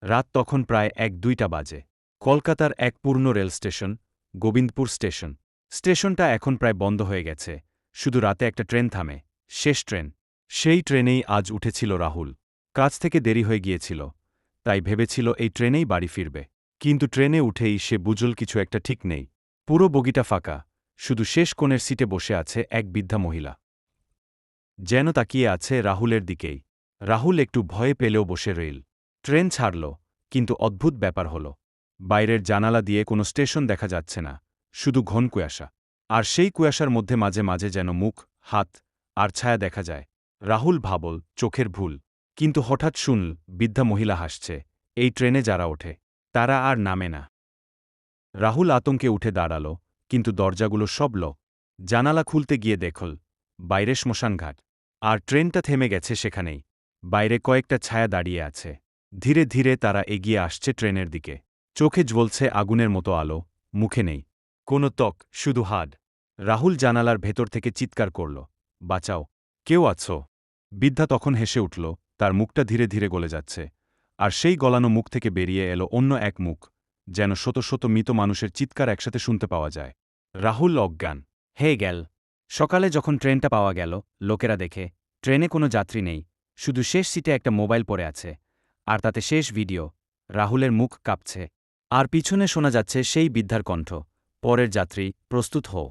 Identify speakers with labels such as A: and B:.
A: রাত তখন প্রায় ১-২টা বাজে। কলকাতার এক পূর্ণ রেল স্টেশন, গোবিন্দপুর স্টেশন। স্টেশনটা এখন প্রায় বন্ধ হয়ে গেছে, শুধু রাতে একটা ট্রেন থামে, শেষ ট্রেন। সেই ট্রেনেই আজ উঠেছিল রাহুল। কাজ থেকে দেরি হয়ে গিয়েছিল, তাই ভেবেছিল এই ট্রেনেই বাড়ি ফিরবে। কিন্তু ট্রেনে উঠেই সে বুঝল কিছু একটা ঠিক নেই। পুরো বগিটা ফাঁকা, শুধু শেষ কোণের সিটে বসে আছে এক বৃদ্ধা মহিলা। যেন তাকিয়ে আছে রাহুলের দিকেই। রাহুল একটু ভয়ে পেলেও বসে রইল। ট্রেন ছাড়ল, কিন্তু অদ্ভুত ব্যাপার হল। বাইরের জানালা দিয়ে কোনো স্টেশন দেখা যাচ্ছে না, শুধু ঘন কুয়াশা। আর সেই কুয়াশার মধ্যে মাঝে মাঝে যেন মুখ, হাত আর ছায়া দেখা যায়। রাহুল ভাবল চোখের ভুল। কিন্তু হঠাৎ শুনল বৃদ্ধা মহিলা হাসছে। এই ট্রেনে যারা ওঠে তারা আর নামে না। রাহুল আতঙ্কে উঠে দাঁড়াল, কিন্তু দরজাগুলো সব লক। জানালা খুলতে গিয়ে দেখল বাইরে শ্মশানঘাট। আর ট্রেনটা থেমে গেছে সেখানেই। বাইরে কয়েকটা ছায়া দাঁড়িয়ে আছে। ধীরে ধীরে তারা এগিয়ে আসছে ট্রেনের দিকে। চোখে জ্বলছে আগুনের মতো আলো, মুখে নেই কোনো ত্বক, শুধু হাড়। রাহুল জানালার ভেতর থেকে চিৎকার করল, বাঁচাও, কেউ আছো? বৃদ্ধা তখন হেসে উঠল, তার মুখটা ধীরে ধীরে গলে যাচ্ছে। আর সেই গলানো মুখ থেকে বেরিয়ে এলো অন্য এক মুখ, যেন শত শত মৃত মানুষের চিৎকার একসাথে শুনতে পাওয়া যায়। রাহুল অজ্ঞান হে গেল। সকালে যখন ট্রেনটা পাওয়া গেল, লোকেরা দেখে ট্রেনে কোনো যাত্রী নেই, শুধু শেষ সিটে একটা মোবাইল পড়ে আছে। আর তাতে শেষ ভিডিও। রাহুলের মুখ কাঁপছে। আর পিছনে শোনা যাচ্ছে সেই বৃদ্ধার কণ্ঠ, পরের যাত্রী, প্রস্তুত হও।